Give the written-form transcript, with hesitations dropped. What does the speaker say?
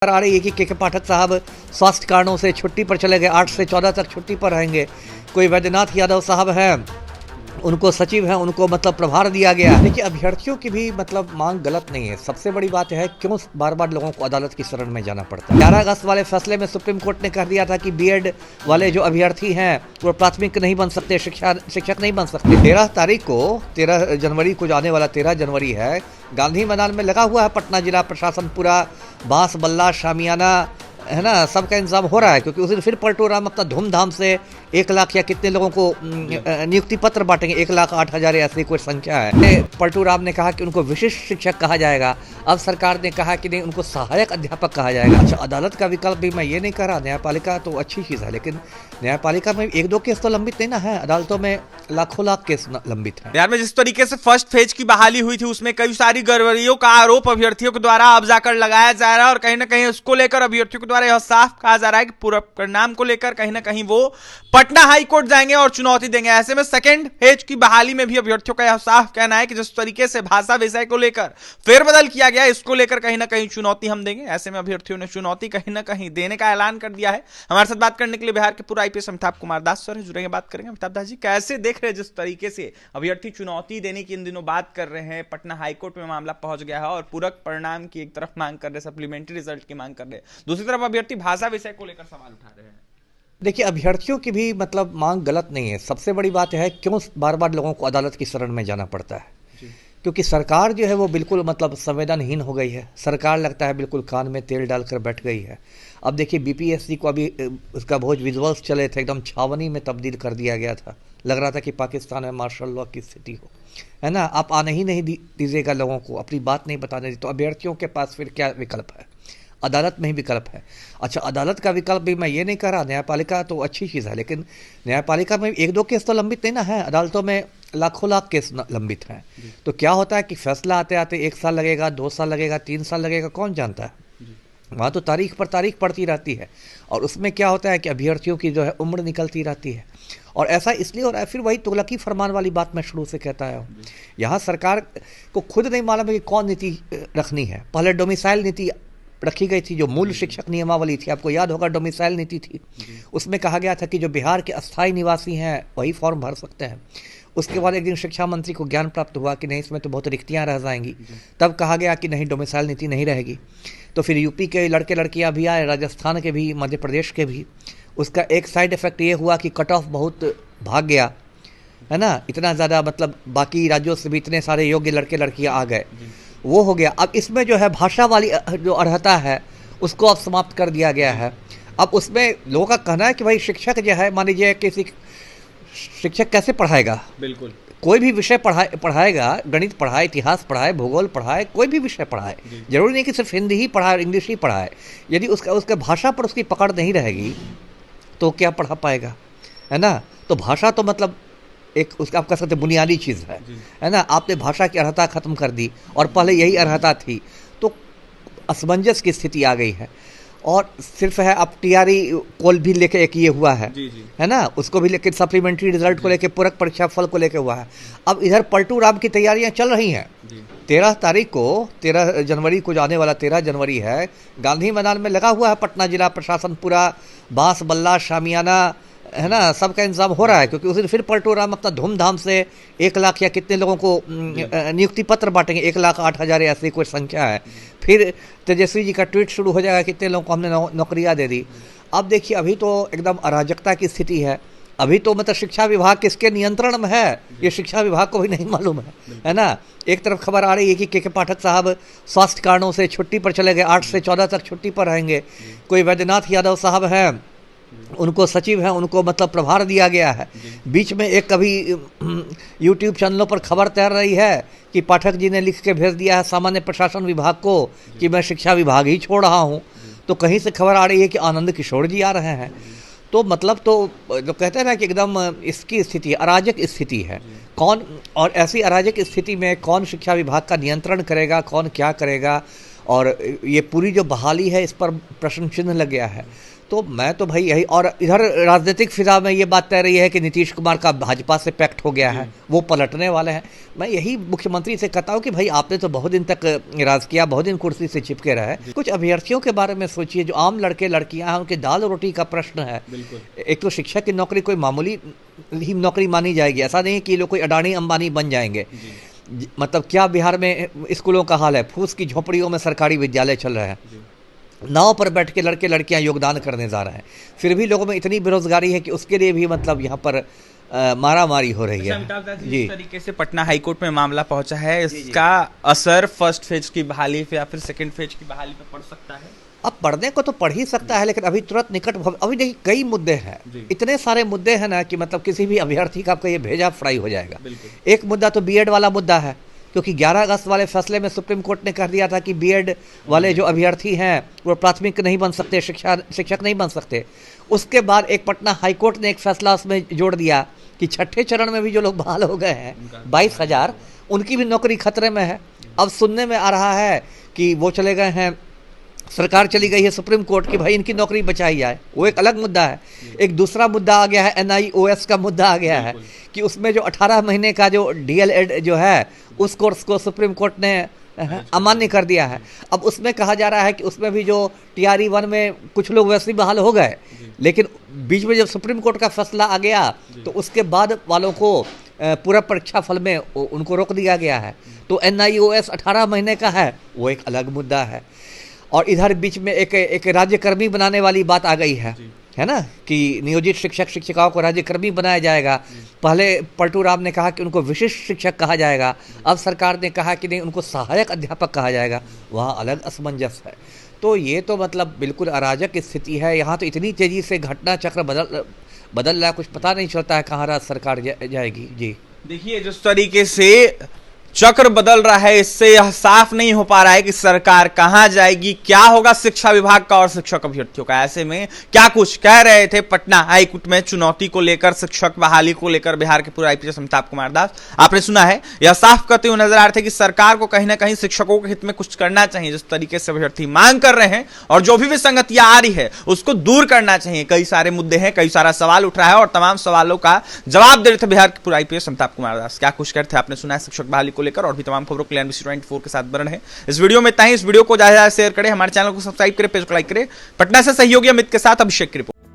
आ रही है कि के पाठक साहब स्वास्थ्य कारणों से छुट्टी पर चले गए। 8 से 14 तक छुट्टी पर रहेंगे। कोई वैद्यनाथ यादव साहब हैं, उनको सचिव हैं, उनको मतलब प्रभार दिया गया। देखिए, अभ्यर्थियों की भी मतलब मांग गलत नहीं है। सबसे बड़ी बात है क्यों बार बार लोगों को अदालत की शरण में जाना पड़ता है। 11 अगस्त वाले फैसले में सुप्रीम कोर्ट ने कह दिया था कि बीएड वाले जो अभ्यर्थी हैं वो प्राथमिक नहीं बन सकते, शिक्षक नहीं बन सकते। 13 जनवरी को जाने वाला 13 जनवरी है, गांधी मैदान में लगा हुआ है पटना जिला प्रशासन पूरा, बांस बल्ला शामियाना है ना, सबका इंतजाम हो रहा है। क्योंकि उस दिन फिर पलटू राम अपना धूमधाम से 1 लाख या कितने लोगों को नियुक्ति पत्र बांटेंगे, 1,08,000 ऐसी कोई संख्या है। पलटू राम ने कहा कि उनको विशिष्ट शिक्षक कहा जाएगा। अब सरकार ने कहा कि नहीं, उनको सहायक अध्यापक कहा जाएगा। अच्छा, अदालत का विकल्प भी मैं ये नहीं कह रहा, न्यायपालिका तो अच्छी चीज़ है, लेकिन न्यायपालिका में 1-2 केस तो लंबित नहीं ना है, अदालतों में लाखों लाख केस लंबित है। बिहार में जिस तरीके से फर्स्ट फेज की बहाली हुई थी उसमें कई सारी गड़बड़ियों का आरोप अभ्यर्थियों के द्वारा अब जाकर लगाया जा रहा है, और कहीं ना कहीं उसको लेकर अभ्यर्थियों के द्वारा यह साफ कहा जा रहा है कि पूरा परिणाम को लेकर कहीं ना कहीं वो पटना हाई कोर्ट जाएंगे और चुनौती देंगे। ऐसे में सेकंड फेज की बहाली में भी अभ्यर्थियों का यह साफ कहना है कि जिस तरीके से भाषा विषय को लेकर फेरबदल किया गया, इसको लेकर कहीं ना कहीं चुनौती हम देंगे। ऐसे में अभ्यर्थियों ने चुनौती कहीं ना कहीं देने का ऐलान कर दिया है। हमारे साथ बात करने के लिए बिहार के पूर्व आईपीएस अमिताभ कुमार दास सर जुड़ेंगे, बात करेंगे। अमिताभ दास जी, कैसे देख रहे हैं जिस तरीके से अभ्यर्थी चुनौती देने की इन दिनों बात कर रहे हैं, पटना हाईकोर्ट में मामला पहुंच गया है और पूरक परिणाम की एक तरफ मांग कर रहे हैं, सप्लीमेंट्री रिजल्ट की मांग कर रहे हैं, दूसरी तरफ अभ्यर्थी भाषा विषय को लेकर सवाल उठा रहे हैं। देखिए, अभ्यर्थियों की भी मतलब मांग गलत नहीं है। सबसे बड़ी बात है क्यों बार बार लोगों को अदालत की शरण में जाना पड़ता है। क्योंकि सरकार जो है वो बिल्कुल मतलब संवेदनहीन हो गई है। सरकार लगता है बिल्कुल कान में तेल डालकर बैठ गई है। अब देखिए, बीपीएससी को अभी उसका बहुत विजुअल्स चले थे, एकदम छावनी में तब्दील कर दिया गया था। लग रहा था कि पाकिस्तान में मार्शल लॉ की स्थिति हो, है ना। आप आने ही नहीं दीजिएगा लोगों को, अपनी बात नहीं बताने दी, तो अभ्यर्थियों के पास फिर क्या विकल्प है? अदालत में ही विकल्प है। अच्छा, अदालत का विकल्प भी मैं ये नहीं कह रहा, न्यायपालिका तो अच्छी चीज़ है, लेकिन न्यायपालिका में 1-2 केस तो लंबित नहीं ना है, अदालतों में लाखों लाख केस लंबित हैं। तो क्या होता है कि फैसला आते आते 1 साल लगेगा, 2 साल लगेगा, 3 साल लगेगा, कौन जानता है। वहाँ तो तारीख पर तारीख पड़ती रहती है, और उसमें क्या होता है कि अभ्यर्थियों की जो है उम्र निकलती रहती है। और ऐसा इसलिए हो रहा है, फिर वही तुगलकी फरमान वाली बात मैं शुरू से कहता आया हूँ। यहाँ सरकार को खुद नहीं मालूम है कि कौन नीति रखनी है। पहले डोमिसाइल नीति रखी गई थी, जो मूल शिक्षक नियमावली थी, आपको याद होगा डोमिसाइल नीति थी। उसमें कहा गया था कि जो बिहार के अस्थायी निवासी हैं वही फॉर्म भर सकते हैं। उसके बाद एक दिन शिक्षा मंत्री को ज्ञान प्राप्त हुआ कि नहीं, इसमें तो बहुत रिक्तियां रह जाएंगी। तब कहा गया कि नहीं, डोमिसाइल नीति नहीं रहेगी। तो फिर यूपी के लड़के लड़कियां भी आए, राजस्थान के भी, मध्य प्रदेश के भी। उसका एक साइड इफेक्ट ये हुआ कि कट ऑफ बहुत भाग गया, है ना। इतना ज़्यादा मतलब बाकी राज्यों से भी इतने सारे योग्य लड़के लड़कियाँ आ गए, वो हो गया। अब इसमें जो है भाषा वाली जो अर्हता है उसको अब समाप्त कर दिया गया है। अब उसमें लोगों का कहना है कि भाई शिक्षक जो है, मान लीजिए किसी शिक्षक कैसे पढ़ाएगा, बिल्कुल कोई भी विषय पढ़ाएगा, गणित पढ़ाए, इतिहास पढ़ाए, भूगोल पढ़ाए, कोई भी विषय पढ़ाए, जरूरी नहीं कि सिर्फ हिंदी ही पढ़ाए, इंग्लिश ही पढ़ाए। यदि उसके भाषा पर उसकी पकड़ नहीं रहेगी तो क्या पढ़ा पाएगा, है ना। तो भाषा तो मतलब एक उसका आप कह सकते बुनियादी चीज़ है ना। आपने भाषा की अर्हता खत्म कर दी और पहले यही अर्हता थी, तो असमंजस की स्थिति आ गई है। और सिर्फ है अब टीआरई कोल भी लेके एक ये हुआ है, है ना, उसको भी लेके सप्लीमेंट्री रिजल्ट को लेके, पूरक परीक्षा फल को लेके हुआ है। अब इधर पलटू राम की तैयारियां चल रही हैं। 13 जनवरी को जाने वाला 13 जनवरी है, गांधी मैदान में लगा हुआ है पटना जिला प्रशासन पूरा, बांस बल्ला शामियाना, है ना, सबका इंतजाम हो रहा है। क्योंकि उस दिन फिर पलटू राम अपना धूमधाम से 1 लाख या कितने लोगों को नियुक्ति पत्र बांटेंगे, 1,08,000 ऐसी कोई संख्या है। फिर तेजस्वी जी का ट्वीट शुरू हो जाएगा, कितने लोगों को हमने नौकरियां दे दी। अब देखिए, अभी तो एकदम अराजकता की स्थिति है। अभी तो मतलब शिक्षा विभाग किसके नियंत्रण में है ये शिक्षा विभाग को भी नहीं मालूम है ना। एक तरफ खबर आ रही है कि के पाठक साहब स्वास्थ्य कारणों से छुट्टी पर चले गए, 8 से 14 तक छुट्टी पर रहेंगे। कोई वैद्यनाथ यादव साहब हैं, उनको सचिव हैं, उनको मतलब प्रभार दिया गया है। बीच में एक कभी यूट्यूब चैनलों पर खबर तैर रही है कि पाठक जी ने लिख के भेज दिया है सामान्य प्रशासन विभाग को कि मैं शिक्षा विभाग ही छोड़ रहा हूँ। तो कहीं से खबर आ रही है कि आनंद किशोर जी आ रहे हैं। तो मतलब तो जो कहते हैं ना कि एकदम इसकी स्थिति अराजक स्थिति है। कौन, और ऐसी अराजक स्थिति में कौन शिक्षा विभाग का नियंत्रण करेगा, कौन क्या करेगा, और ये पूरी जो बहाली है इस पर प्रश्न चिन्ह लग गया है। तो मैं तो भाई यही, और इधर राजनीतिक फिजा में ये बात तय रही है कि नीतीश कुमार का भाजपा से पैक्ट हो गया है, वो पलटने वाले हैं। मैं यही मुख्यमंत्री से कहता हूँ कि भाई आपने तो बहुत दिन तक राज किया, बहुत दिन कुर्सी से चिपके रहे, कुछ अभ्यर्थियों के बारे में सोचिए जो आम लड़के लड़कियां हैं, उनके दाल रोटी का प्रश्न है। एक तो शिक्षक की नौकरी कोई मामूली ही नौकरी मानी जाएगी, ऐसा नहीं कि लोग कोई अडानी अंबानी बन जाएंगे। मतलब क्या बिहार में स्कूलों का हाल है, फूस की झोपड़ियों में सरकारी विद्यालय चल रहे हैं, नाव पर बैठ के लड़के लड़कियां योगदान करने जा रहे हैं, फिर भी लोगों में इतनी बेरोजगारी है कि उसके लिए भी मतलब यहाँ पर मारामारी हो रही है। जी, इस तरीके से पटना हाईकोर्ट में मामला पहुंचा है, इसका असर फर्स्ट फेज की बहाली या फिर सेकंड फेज की बहाली पे पड़ सकता है? अब पढ़ने को तो पढ़ ही सकता है, लेकिन अभी तुरंत निकट अभी देखिए कई मुद्दे हैं, इतने सारे मुद्दे हैं ना कि मतलब किसी भी अभ्यर्थी का आपका ये भेजा फ्राई हो जाएगा। एक मुद्दा तो बीएड वाला मुद्दा है, क्योंकि 11 अगस्त वाले फैसले में सुप्रीम कोर्ट ने कह दिया था कि बीएड वाले जो अभ्यर्थी हैं वो प्राथमिक नहीं बन सकते, शिक्षक नहीं बन सकते। उसके बाद एक पटना हाईकोर्ट ने एक फैसला उसमें जोड़ दिया कि छठे चरण में भी जो लोग बहाल हो गए हैं 22,000, उनकी भी नौकरी खतरे में है। अब सुनने में आ रहा है कि वो चले गए हैं, सरकार चली गई है सुप्रीम कोर्ट की भाई इनकी नौकरी बचाई जाए, वो एक अलग मुद्दा है। एक दूसरा मुद्दा आ गया है, NIOS का मुद्दा आ गया है कि उसमें जो 18 महीने का जो DLED जो है उस कोर्स को सुप्रीम कोर्ट ने अमान्य कर दिया है। अब उसमें कहा जा रहा है कि उसमें भी जो TRE-1 में कुछ लोग वैसे ही बहाल हो गए, लेकिन बीच में जब सुप्रीम कोर्ट का फैसला आ गया तो उसके बाद वालों को पूरा परीक्षा फल में उनको रोक दिया गया है। तो NIOS 18 महीने का है, वो एक अलग मुद्दा है। और इधर बीच में एक राज्यकर्मी बनाने वाली बात आ गई है ना, कि नियोजित शिक्षक शिक्षिकाओं को राज्यकर्मी बनाया जाएगा। पहले पलटू राम ने कहा कि उनको विशिष्ट शिक्षक कहा जाएगा, अब सरकार ने कहा कि नहीं उनको सहायक अध्यापक कहा जाएगा, वहाँ अलग असमंजस है। तो ये तो मतलब बिल्कुल अराजक स्थिति है। यहाँ तो इतनी तेजी से घटना चक्र बदल रहा है, कुछ पता नहीं चलता है कहाँ राज्य सरकार जाएगी। जी देखिए, जिस तरीके से चक्र बदल रहा है, इससे यह साफ नहीं हो पा रहा है कि सरकार कहां जाएगी, क्या होगा शिक्षा विभाग का और शिक्षक अभ्यर्थियों का। ऐसे में क्या कुछ कह रहे थे पटना हाईकोर्ट में चुनौती को लेकर, शिक्षक बहाली को लेकर बिहार के पूर्व IPS अमिताभ कुमार दास, आपने सुना है। यह साफ करते हुए नजर आ रहे थे कि सरकार को कहीं ना कहीं शिक्षकों के हित में कुछ करना चाहिए। जिस तरीके से अभ्यर्थी मांग कर रहे हैं और जो भी विसंगतियां आ रही है उसको दूर करना चाहिए। कई सारे मुद्दे हैं, कई सारा सवाल उठ रहा है और तमाम सवालों का जवाब दे रहे थे बिहार के पूर्व IPS अमिताभ कुमार दास। क्या कुछ कहते थे आपने सुना है शिक्षक बहाली को लेकर, और भी तमाम खबरों के लिए NBC 24 के साथ बने हैं। इस वीडियो में इतना ही। इस वीडियो को ज्यादा शेयर करें, हमारे चैनल को सब्सक्राइब करें, पेज को लाइक करें। पटना से सहयोगी अमित के साथ अभिषेक की रिपोर्ट।